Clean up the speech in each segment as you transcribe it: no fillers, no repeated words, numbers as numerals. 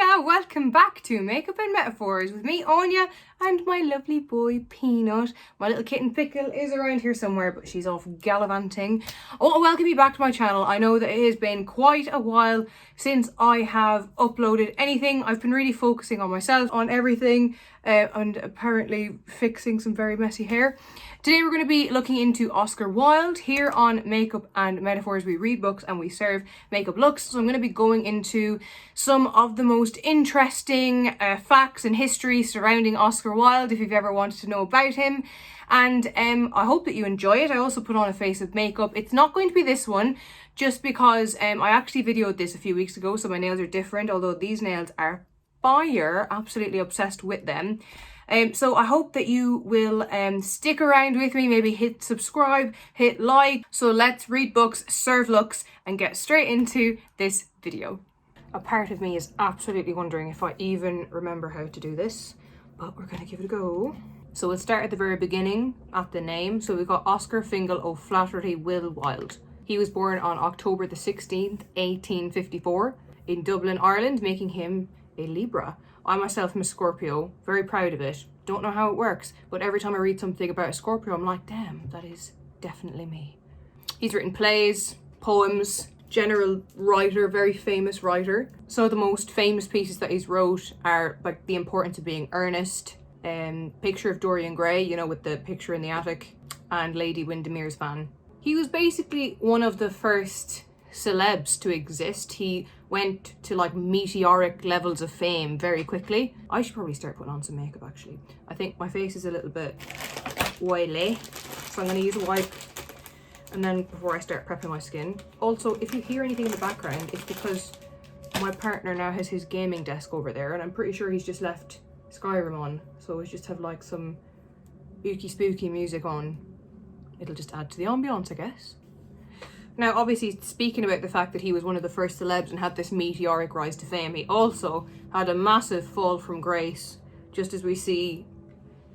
Hiya, welcome back to Makeup and Metaphors with me, Anya, and my lovely boy, Peanut. My little kitten Pickle is around here somewhere, but she's off gallivanting. I want to welcome you back to my channel. I know that it has been quite a while since I have uploaded anything. I've been really focusing on myself, on everything, and apparently fixing some very messy hair. Today we're going to be looking into Oscar Wilde. Here on Makeup and Metaphors, we read books and we serve makeup looks. So I'm going to be going into some of the most interesting facts and history surrounding Oscar Wilde, if you've ever wanted to know about him. And I hope that you enjoy it. I also put on a face of makeup. It's not going to be this one, just because I actually videoed this a few weeks ago, so my nails are different, although these nails are fire. Absolutely obsessed with them. So I hope that you will stick around with me, maybe hit subscribe, hit like. So let's read books, serve looks, and get straight into this video. A part of me is absolutely wondering if I even remember how to do this, but we're gonna give it a go. So we'll start at the very beginning, at the name. So we've got Oscar Fingal O'Flaherty Will Wilde. He was born on October the 16th, 1854 in Dublin, Ireland, making him a Libra. I myself am a Scorpio, very proud of it. Don't know how it works, but every time I read something about a Scorpio, I'm like, damn, that is definitely me. He's written plays, poems, general writer, very famous writer. Some of the most famous pieces that he's wrote are like The Importance of Being Earnest, Picture of Dorian Gray, you know, with the picture in the attic, and Lady Windermere's Van. He was basically one of the first celebs to exist. He went to like meteoric levels of fame very quickly. I should probably start putting on some makeup actually. I think my face is a little bit oily, so I'm going to use a wipe and then before I start prepping my skin. Also, if you hear anything in the background, it's because my partner now has his gaming desk over there and I'm pretty sure he's just left Skyrim on, so we just have like some spooky music on. It'll just add to the ambiance, I guess. Now, obviously, speaking about the fact that he was one of the first celebs and had this meteoric rise to fame, he also had a massive fall from grace, just as we see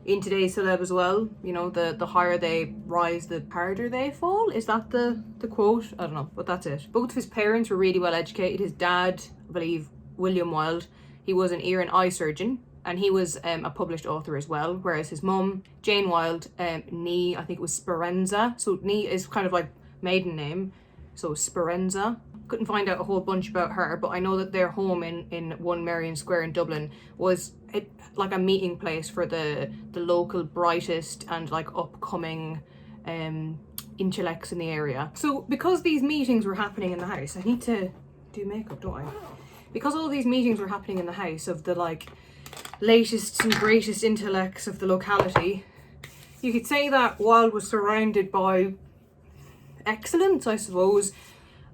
in today's celeb as well. You know, the higher they rise, the harder they fall. Is that the quote? I don't know, but that's it. Both of his parents were really well educated. His dad, I believe, William Wilde, he was an ear and eye surgeon, and he was a published author as well, whereas his mum, Jane Wilde, Nee, I think it was Speranza. So Nee is kind of like maiden name, so Speranza. Couldn't find out a whole bunch about her, but I know that their home in 1 Merrion Square in Dublin was like a meeting place for the local brightest and like upcoming intellects in the area. So because these meetings were happening in the house, I need to do makeup, don't I? Because all these meetings were happening in the house of the like latest and greatest intellects of the locality, you could say that Wilde was surrounded by excellence, I suppose,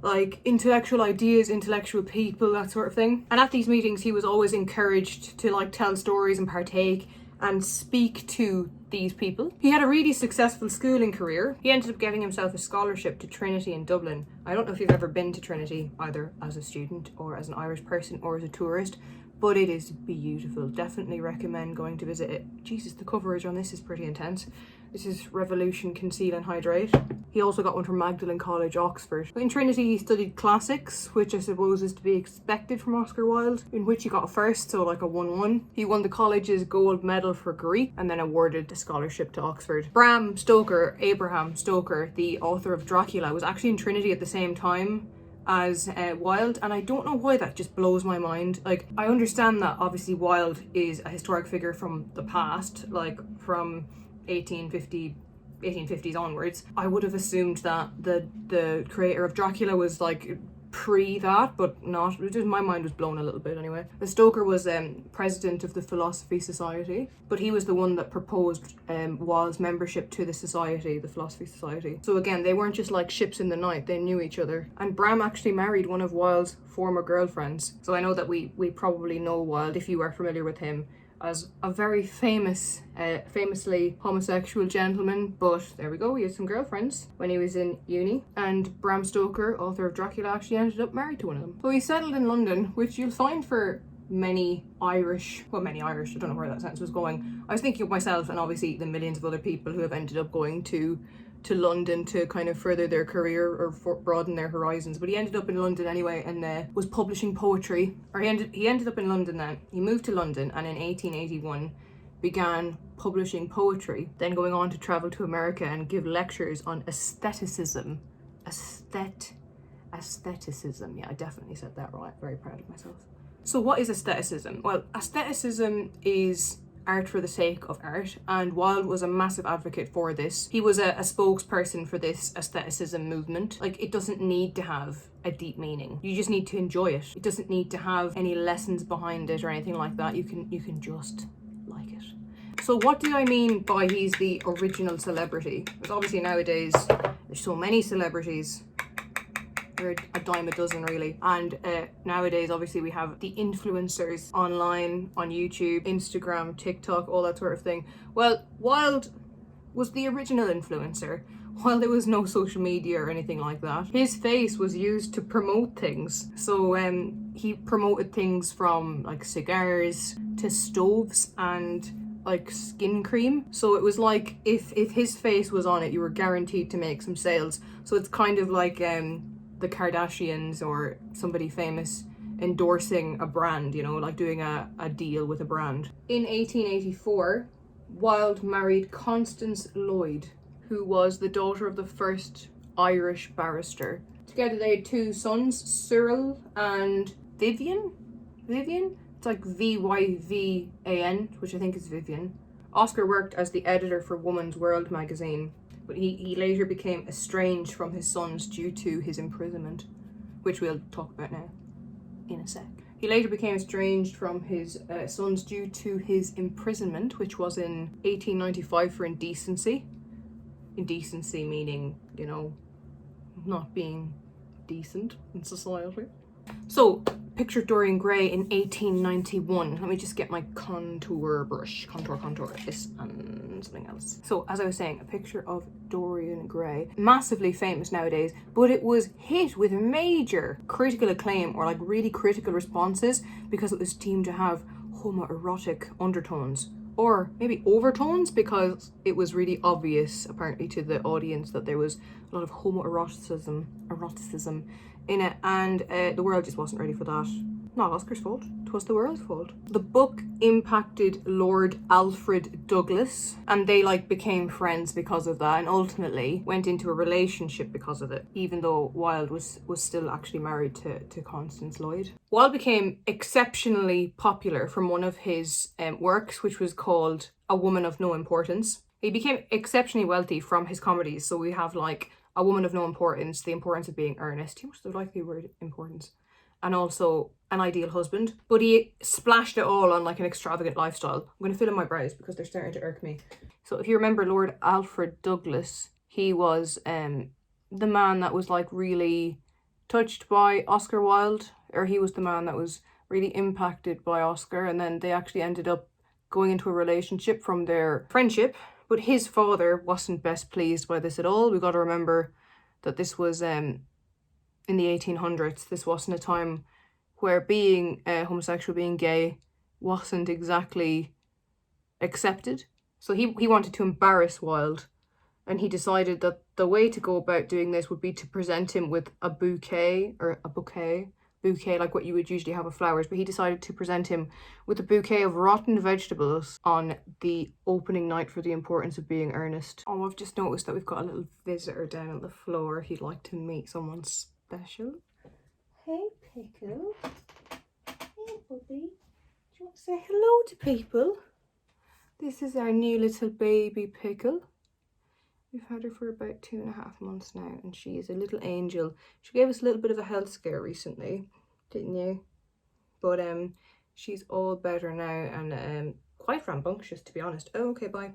like intellectual ideas, intellectual people, that sort of thing. And at these meetings he was always encouraged to like tell stories and partake and speak to these people. He had a really successful schooling career. He ended up getting himself a scholarship to Trinity in Dublin. I don't know if you've ever been to Trinity, either as a student or as an Irish person or as a tourist, but it is beautiful. Definitely recommend going to visit it. Jesus, the coverage on this is pretty intense. This is Revolution, Conceal and Hydrate. He also got one from Magdalen College, Oxford. In Trinity he studied classics, which I suppose is to be expected from Oscar Wilde, in which he got a first, so like a 1-1. He won the college's gold medal for Greek and then awarded the scholarship to Oxford. Abraham Stoker, the author of Dracula, was actually in Trinity at the same time as Wilde, and I don't know why that just blows my mind. Like, I understand that obviously Wilde is a historic figure from the past, like from 1850s onwards. I would have assumed that the creator of Dracula was like pre that, but not. My mind was blown a little bit anyway. The Stoker was president of the Philosophy Society, but he was the one that proposed Wilde's membership to the society, the Philosophy Society. So again, they weren't just like ships in the night, they knew each other. And Bram actually married one of Wilde's former girlfriends. So I know that we probably know Wilde, if you are familiar with him, as a very famously homosexual gentleman, but there we go, he had some girlfriends when he was in uni, and Bram Stoker, author of Dracula, actually ended up married to one of them. So he settled in London, which you'll find for many Irish, I don't know where that sentence was going. I was thinking of myself and obviously the millions of other people who have ended up going to to London to kind of further their career or broaden their horizons. But he ended up in London anyway and was publishing poetry. Or he ended up in London then. He moved to London and in 1881 began publishing poetry, then going on to travel to America and give lectures on aestheticism. Aestheticism. Yeah, I definitely said that right. Very proud of myself. So what is aestheticism? Well, aestheticism is art for the sake of art, and Wilde was a massive advocate for this. He was a spokesperson for this aestheticism movement. Like, it doesn't need to have a deep meaning. You just need to enjoy it. It doesn't need to have any lessons behind it or anything like that. You can just like it. So what do I mean by he's the original celebrity? Because obviously nowadays there's so many celebrities. They're a dime a dozen really. And nowadays obviously we have the influencers online, on YouTube, Instagram, TikTok, all that sort of thing. Well, Wilde was the original influencer. While there was no social media or anything like that, his face was used to promote things. So he promoted things from like cigars to stoves and like skin cream. So it was like if his face was on it, you were guaranteed to make some sales. So it's kind of like the Kardashians or somebody famous endorsing a brand, you know, like doing a deal with a brand. In 1884, Wilde married Constance Lloyd, who was the daughter of the first Irish barrister. Together they had two sons, Cyril and Vivian? It's like Vyvan, which I think is Vivian. Oscar worked as the editor for Woman's World magazine, but he later became estranged from his sons due to his imprisonment, which we'll talk about now in a sec. He later became estranged from his sons due to his imprisonment, which was in 1895 for indecency. Indecency meaning, you know, not being decent in society. So, picture Dorian Gray in 1891. Let me just get my contour brush. Contour, this and something else. So, as I was saying, a picture of Dorian Gray. Massively famous nowadays, but it was hit with major critical acclaim or like really critical responses because it was deemed to have homoerotic undertones. Or maybe overtones, because it was really obvious, apparently, to the audience that there was a lot of homoeroticism in it, and the world just wasn't ready for that. Not Oscar's fault, it was the world's fault. The book impacted Lord Alfred Douglas, and they like became friends because of that, and ultimately went into a relationship because of it, even though Wilde was still actually married to Constance Lloyd. Wilde became exceptionally popular from one of his works, which was called A Woman of No Importance. He became exceptionally wealthy from his comedies, so we have like A Woman of No Importance, The Importance of Being Earnest. You must have liked the word importance. And also An Ideal Husband. But he splashed it all on like an extravagant lifestyle. I'm going to fill in my brows because they're starting to irk me. So if you remember Lord Alfred Douglas, he was the man that was like really touched by Oscar Wilde, or he was the man that was really impacted by Oscar, and then they actually ended up going into a relationship from their friendship. But his father wasn't best pleased by this at all. We've got to remember that this was in the 1800s. This wasn't a time where being homosexual, being gay, wasn't exactly accepted. So he wanted to embarrass Wilde, and he decided that the way to go about doing this would be to present him with a bouquet, like what you would usually have of flowers, but he decided to present him with a bouquet of rotten vegetables on the opening night for The Importance of Being Earnest. Oh, I've just noticed that we've got a little visitor down on the floor. He'd like to meet someone special. Hey, Pickle. Hey, buddy. Do you want to say hello to people? This is our new little baby Pickle. We've had her for about 2.5 months now, and she is a little angel. She gave us a little bit of a health scare recently, didn't you? But she's all better now, and quite rambunctious, to be honest. Oh, okay, bye.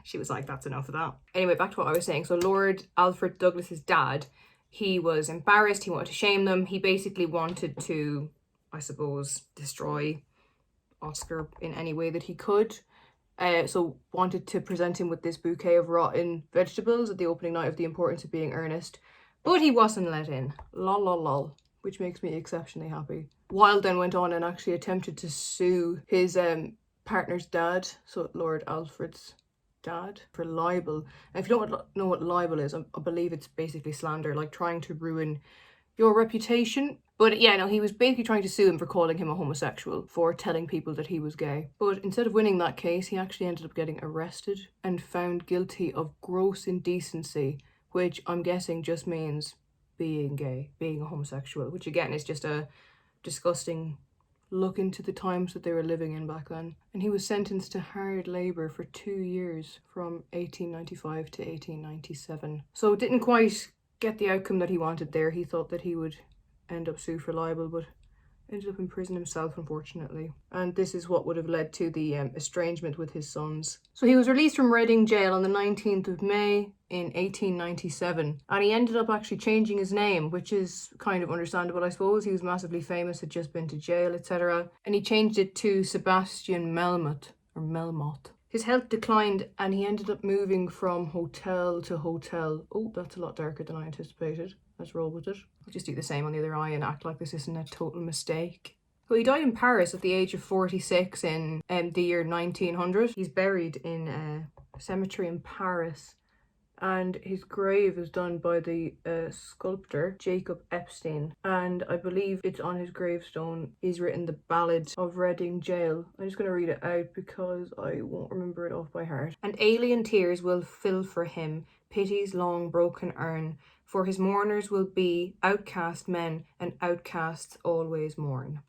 She was like, that's enough of that. Anyway, back to what I was saying. So Lord Alfred Douglas's dad, he was embarrassed. He wanted to shame them. He basically wanted to, I suppose, destroy Oscar in any way that he could. So wanted to present him with this bouquet of rotten vegetables at the opening night of The Importance of Being Earnest, but he wasn't let in. Lol lol lol, which makes me exceptionally happy. Wilde then went on and actually attempted to sue his partner's dad, so Lord Alfred's dad for libel. And if you don't know what libel is, I believe it's basically slander, like trying to ruin your reputation. But yeah, no, he was basically trying to sue him for calling him a homosexual, for telling people that he was gay. But instead of winning that case, he actually ended up getting arrested and found guilty of gross indecency, which I'm guessing just means being gay, being a homosexual, which again is just a disgusting look into the times that they were living in back then. And he was sentenced to hard labour for 2 years from 1895 to 1897. So didn't quite get the outcome that he wanted there. He thought that he would end up sued for libel, but ended up in prison himself, unfortunately. And this is what would have led to the estrangement with his sons. So he was released from Reading jail on the 19th of May in 1897, and he ended up actually changing his name, which is kind of understandable, I suppose. He was massively famous, had just been to jail, etc. And he changed it to Sebastian Melmoth, or Melmoth. His health declined and he ended up moving from hotel to hotel. Oh, that's a lot darker than I anticipated. Let's roll with it. I'll just do the same on the other eye and act like this isn't a total mistake. So he died in Paris at the age of 46 in the year 1900. He's buried in a cemetery in Paris, and his grave is done by the sculptor Jacob Epstein, and I believe it's on his gravestone is written the Ballad of Reading Jail. I'm just going to read it out because I won't remember it off by heart. And alien tears will fill for him pity's long broken urn, for his mourners will be outcast men, and outcasts always mourn.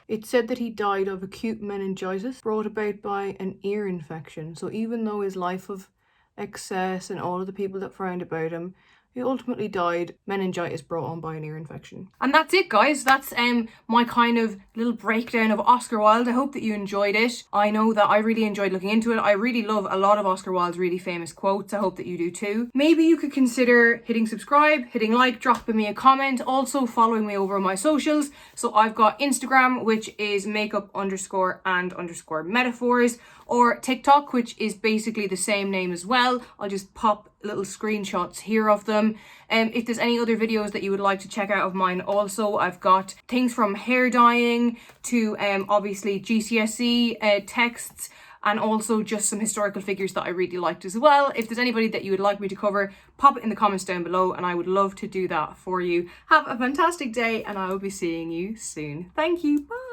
It's said that he died of acute meningitis brought about by an ear infection. So even though his life of excess and all of the people that frowned about him, he ultimately died meningitis brought on by an ear infection. And that's it, guys. That's my kind of little breakdown of Oscar Wilde. I hope that you enjoyed it. I know that I really enjoyed looking into it. I really love a lot of Oscar Wilde's really famous quotes. I hope that you do too. Maybe you could consider hitting subscribe, hitting like, dropping me a comment, also following me over on my socials. So I've got Instagram, which is makeup_and_metaphors, or TikTok, which is basically the same name as well. I'll just pop little screenshots here of them. If there's any other videos that you would like to check out of mine also, I've got things from hair dyeing to obviously GCSE texts, and also just some historical figures that I really liked as well. If there's anybody that you would like me to cover, pop it in the comments down below and I would love to do that for you. Have a fantastic day and I will be seeing you soon. Thank you. Bye.